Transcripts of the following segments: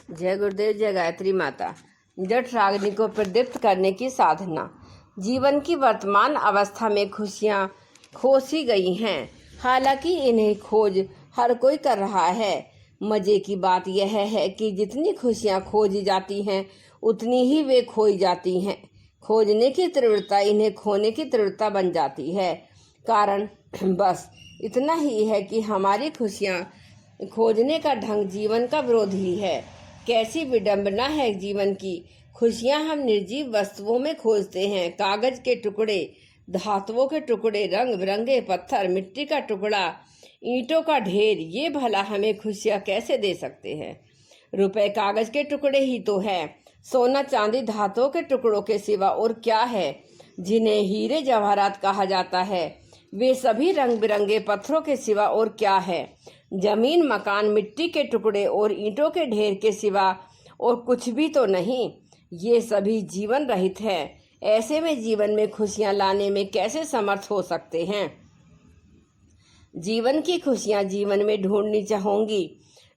जय गुरुदेव, जय गायत्री माता। जठ रागनी को प्रदीप्त करने की साधना। जीवन की वर्तमान अवस्था में खुशियाँ खोसी गई हैं, हालांकि इन्हें खोज हर कोई कर रहा है। मज़े की बात यह है कि जितनी खुशियाँ खोजी जाती हैं उतनी ही वे खोई जाती हैं। खोजने की तीव्रता इन्हें खोने की तीव्रता बन जाती है। कारण बस इतना ही है कि हमारी खुशियाँ खोजने का ढंग जीवन का विरोध ही है। कैसी विडंबना है जीवन की। खुशियां हम निर्जीव वस्तुओं में खोजते हैं। कागज के टुकड़े, धातुओं के टुकड़े, रंग बिरंगे पत्थर, मिट्टी का टुकड़ा, ईंटों का ढेर, ये भला हमें खुशियां कैसे दे सकते हैं। रुपए कागज के टुकड़े ही तो है। सोना चांदी धातुओं के टुकड़ों के सिवा और क्या है। जिन्हें हीरे जवाहरात कहा जाता है वे सभी रंग बिरंगे पत्थरों के सिवा और क्या है। जमीन, मकान, मिट्टी के टुकड़े और ईंटों के ढेर के सिवा और कुछ भी तो नहीं। ये सभी जीवन रहित है। ऐसे में जीवन में खुशियां लाने में कैसे समर्थ हो सकते हैं। जीवन की खुशियां जीवन में ढूंढनी चाहूंगी।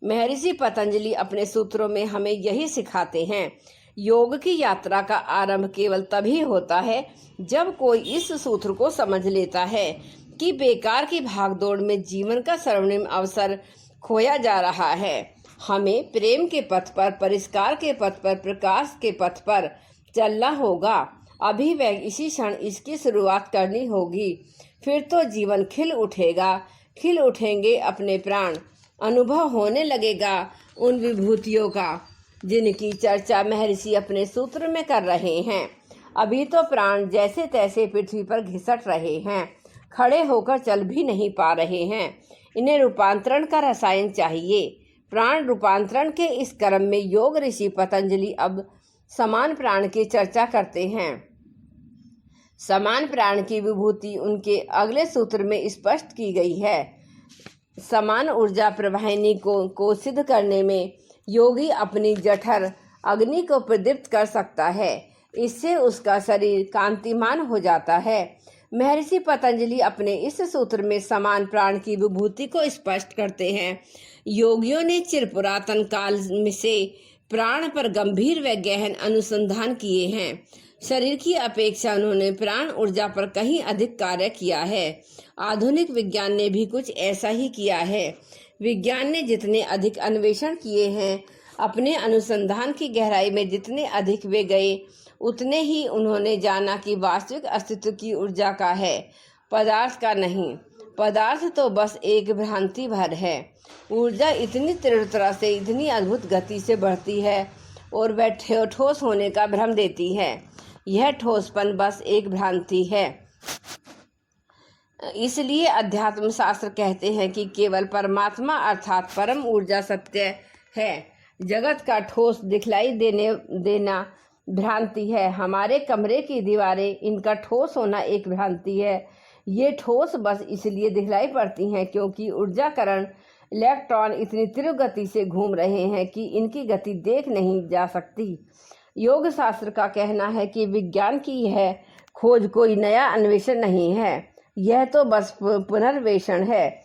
महर्षि पतंजलि अपने सूत्रों में हमें यही सिखाते हैं। योग की यात्रा का आरंभ केवल तभी होता है जब कोई इस सूत्र को समझ लेता है कि बेकार की भागदौड़ में जीवन का स्वर्णिम अवसर खोया जा रहा है। हमें प्रेम के पथ पर, परिष्कार के पथ पर, प्रकाश के पथ पर चलना होगा। अभी वह इसी क्षण इसकी शुरुआत करनी होगी। फिर तो जीवन खिल उठेगा, खिल उठेंगे अपने प्राण। अनुभव होने लगेगा उन विभूतियों का जिनकी चर्चा महर्षि अपने सूत्र में कर रहे हैं। अभी तो प्राण जैसे तैसे पृथ्वी पर घिसट रहे हैं, खड़े होकर चल भी नहीं पा रहे हैं। इन्हें रूपांतरण का रसायन चाहिए। प्राण रूपांतरण के इस क्रम में योग ऋषि पतंजलि अब समान प्राण की चर्चा करते हैं। समान प्राण की विभूति उनके अगले सूत्र में स्पष्ट की गई है। समान ऊर्जा प्रवाहिनी को सिद्ध करने में योगी अपनी जठर अग्नि को प्रदीप्त कर सकता है। इससे उसका शरीर कांतिमान हो जाता है। महर्षि पतंजलि अपने इस सूत्र में समान प्राण की विभूति को स्पष्ट करते हैं। योगियों ने चिरपुरातन काल से प्राण पर गंभीर व गहन अनुसंधान किए हैं। शरीर की अपेक्षा उन्होंने प्राण ऊर्जा पर कहीं अधिक कार्य किया है। आधुनिक विज्ञान ने भी कुछ ऐसा ही किया है। विज्ञान ने जितने अधिक अन्वेषण किए हैं, अपने अनुसंधान की गहराई में जितने अधिक वे गए, उतने ही उन्होंने जाना कि वास्तविक अस्तित्व की ऊर्जा का है, पदार्थ का नहीं। पदार्थ तो बस एक भ्रांति भर है। ऊर्जा इतनी तीव्रता से, इतनी अद्भुत गति से बढ़ती है और वह ठोस होने का भ्रम देती है। यह ठोसपन बस एक भ्रांति है। इसलिए अध्यात्म शास्त्र कहते हैं कि केवल परमात्मा अर्थात परम ऊर्जा सत्य है। जगत का ठोस दिखलाई देना भ्रांति है। हमारे कमरे की दीवारें, इनका ठोस होना एक भ्रांति है। ये ठोस बस इसलिए दिखलाई पड़ती हैं क्योंकि ऊर्जाकरण इलेक्ट्रॉन इतनी तीव्र गति से घूम रहे हैं कि इनकी गति देख नहीं जा सकती। योग शास्त्र का कहना है कि विज्ञान की यह खोज कोई नया अन्वेषण नहीं है, यह तो बस पुनर्वेषण है।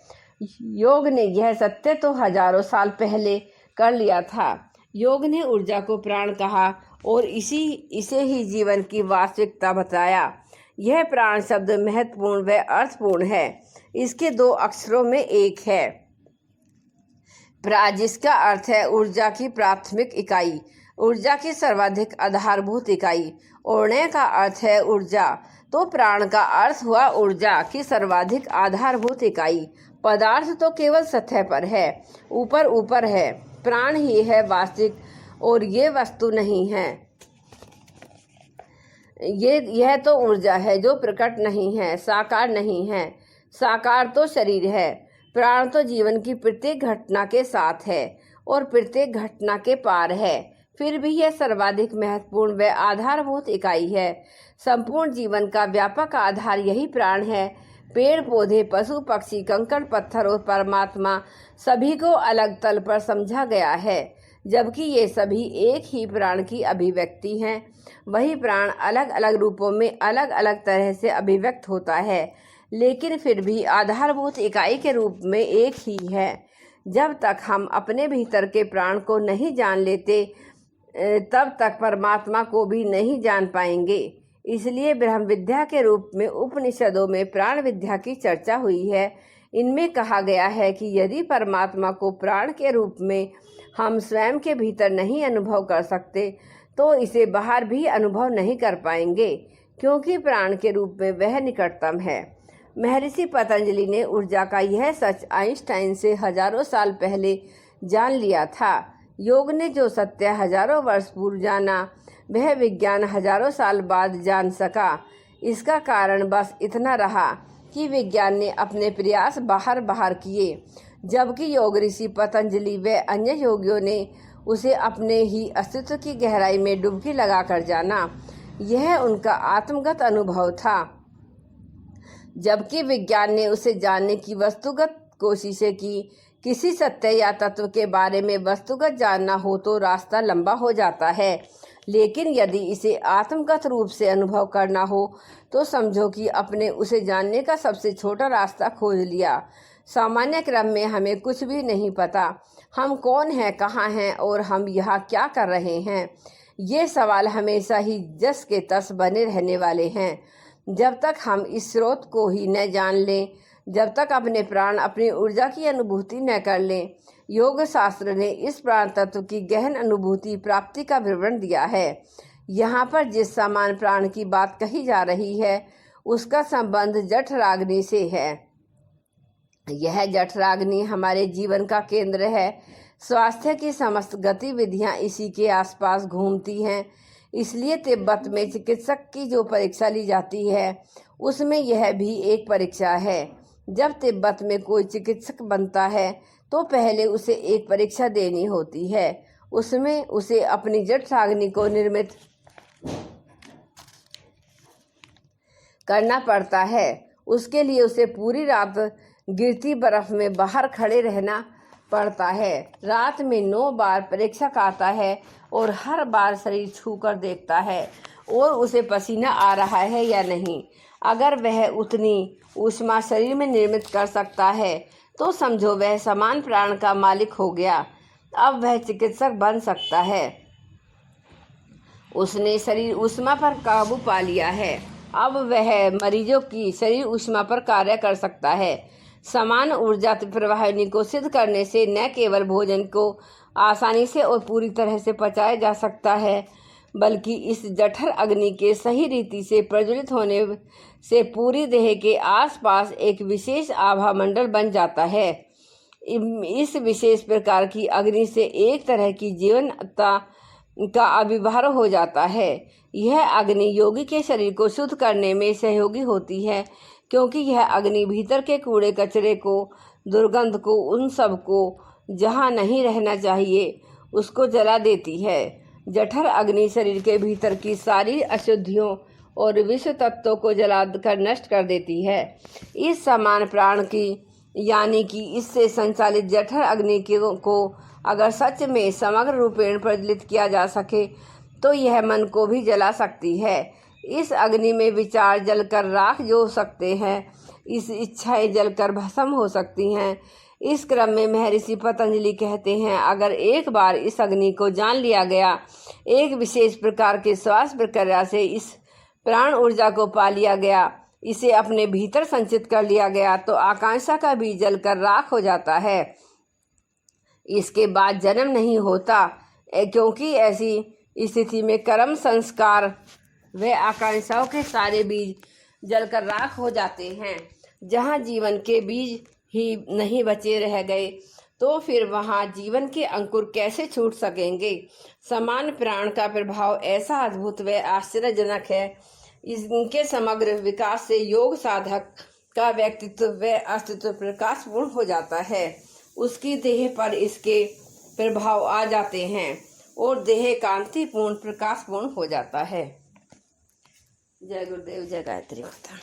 योग ने यह सत्य तो हजारों साल पहले कर लिया था। योग ने ऊर्जा को प्राण कहा और इसे ही जीवन की वास्तविकता बताया। यह प्राण शब्द महत्वपूर्ण व अर्थपूर्ण है। इसके दो अक्षरों में एक है प्रा, जिसका अर्थ है ऊर्जा की प्राथमिक इकाई, ऊर्जा की सर्वाधिक आधारभूत इकाई। ओढ़ने का अर्थ है ऊर्जा, तो प्राण का अर्थ हुआ ऊर्जा की सर्वाधिक आधारभूत इकाई। पदार्थ तो केवल सतह पर है, ऊपर ऊपर है। प्राण ही है वास्तविक और ये वस्तु नहीं है। यह तो ऊर्जा है जो प्रकट नहीं है, साकार नहीं है। साकार तो शरीर है। प्राण तो जीवन की प्रत्येक घटना के साथ है और प्रत्येक घटना के पार है। फिर भी यह सर्वाधिक महत्वपूर्ण व आधारभूत इकाई है। संपूर्ण जीवन का व्यापक आधार यही प्राण है। पेड़ पौधे, पशु पक्षी, कंकड़ पत्थर और परमात्मा सभी को अलग तल पर समझा गया है, जबकि ये सभी एक ही प्राण की अभिव्यक्ति हैं। वही प्राण अलग अलग रूपों में अलग अलग तरह से अभिव्यक्त होता है, लेकिन फिर भी आधारभूत इकाई के रूप में एक ही है। जब तक हम अपने भीतर के प्राण को नहीं जान लेते तब तक परमात्मा को भी नहीं जान पाएंगे। इसलिए ब्रह्म विद्या के रूप में उपनिषदों में प्राण विद्या की चर्चा हुई है। इनमें कहा गया है कि यदि परमात्मा को प्राण के रूप में हम स्वयं के भीतर नहीं अनुभव कर सकते तो इसे बाहर भी अनुभव नहीं कर पाएंगे, क्योंकि प्राण के रूप में वह निकटतम है। महर्षि पतंजलि ने ऊर्जा का यह सच आइंस्टाइन से हजारों साल पहले जान लिया था। योग ने जो सत्य हजारों वर्ष पूर्व जाना, वह विज्ञान हजारों साल बाद जान सका। इसका कारण बस इतना रहा कि विज्ञान ने अपने प्रयास बाहर किए, जबकि योग ऋषि पतंजलि व अन्य योगियों ने उसे अपने ही अस्तित्व की गहराई में डुबकी लगाकर जाना। यह उनका आत्मगत अनुभव था, जबकि विज्ञान ने उसे जानने की वस्तुगत कोशिशें की। किसी सत्य या तत्व के बारे में वस्तुगत जानना हो तो रास्ता लंबा हो जाता है, लेकिन यदि इसे आत्मगत रूप से अनुभव करना हो तो समझो कि अपने उसे जानने का सबसे छोटा रास्ता खोज लिया। सामान्य क्रम में हमें कुछ भी नहीं पता, हम कौन हैं, कहाँ हैं और हम यहाँ क्या कर रहे हैं। ये सवाल हमेशा ही जस के तस बने रहने वाले हैं। जब तक हम इस स्रोत को ही न जान लें, जब तक अपने प्राण अपनी ऊर्जा की अनुभूति न कर लें। योग शास्त्र ने इस प्राण तत्व की गहन अनुभूति प्राप्ति का विवरण दिया है। यहाँ पर जिस समान प्राण की बात कही जा रही है उसका संबंध जठराग्नि से है। यह जठराग्नि हमारे जीवन का केंद्र है। स्वास्थ्य की समस्त गतिविधियाँ इसी के आसपास घूमती हैं। इसलिए तिब्बत में चिकित्सक की जो परीक्षा ली जाती है उसमें यह भी एक परीक्षा है। जब तिब्बत में कोई चिकित्सक बनता है तो पहले उसे एक परीक्षा देनी होती है। उसमें उसे अपनी जठराग्नि को निर्मित करना पड़ता है। उसके लिए उसे पूरी रात गिरती बर्फ में बाहर खड़े रहना पड़ता है। रात में 9 बार परीक्षक आता है और हर बार शरीर छूकर देखता है और उसे पसीना आ रहा है या नहीं। अगर वह उतनी ऊष्मा शरीर में निर्मित कर सकता है तो समझो वह समान प्राण का मालिक हो गया। अब वह चिकित्सक बन सकता है। उसने शरीर ऊष्मा पर काबू पा लिया है। अब वह मरीजों की शरीर ऊष्मा पर कार्य कर सकता है। समान ऊर्जा प्रवाहिनी को सिद्ध करने से न केवल भोजन को आसानी से और पूरी तरह से पचाया जा सकता है, बल्कि इस जठर अग्नि के सही रीति से प्रज्वलित होने से पूरी देह के आसपास एक विशेष आभा मंडल बन जाता है। इस विशेष प्रकार की अग्नि से एक तरह की जीवनता का आविर्भाव हो जाता है। यह अग्नि योगी के शरीर को शुद्ध करने में सहयोगी होती है, क्योंकि यह अग्नि भीतर के कूड़े कचरे को, दुर्गंध को, उन सब को जहाँ नहीं रहना चाहिए उसको जला देती है। जठर अग्नि शरीर के भीतर की सारी अशुद्धियों और विषय तत्वों को जलाकर नष्ट कर देती है। इस समान प्राण की यानी कि इससे संचालित जठर अग्नि को अगर सच में समग्र रूपेण प्रज्वलित किया जा सके तो यह मन को भी जला सकती है। इस अग्नि में विचार जलकर राख जो सकते हैं, इस इच्छाएं जलकर भस्म हो सकती हैं। इस क्रम में महर्षि पतंजलि कहते हैं, अगर एक बार इस अग्नि को जान लिया गया, एक विशेष प्रकार के श्वास प्रक्रिया से इस प्राण ऊर्जा को पा लिया गया, इसे अपने भीतर संचित कर लिया गया, तो आकांक्षा का बीज जलकर राख हो जाता है। इसके बाद जन्म नहीं होता, क्योंकि ऐसी स्थिति में कर्म, संस्कार व आकांक्षाओं के सारे बीज जलकर राख हो जाते हैं। जहाँ जीवन के बीज ही नहीं बचे रह गए तो फिर वहाँ जीवन के अंकुर कैसे छूट सकेंगे। समान प्राण का प्रभाव ऐसा अद्भुत व आश्चर्यजनक है, इनके समग्र विकास से योग साधक का व्यक्तित्व व अस्तित्व प्रकाशपूर्ण हो जाता है। उसकी देह पर इसके प्रभाव आ जाते हैं और देह कांतिपूर्ण, प्रकाशपूर्ण हो जाता है। जय गुरुदेव, जय गायत्री माता।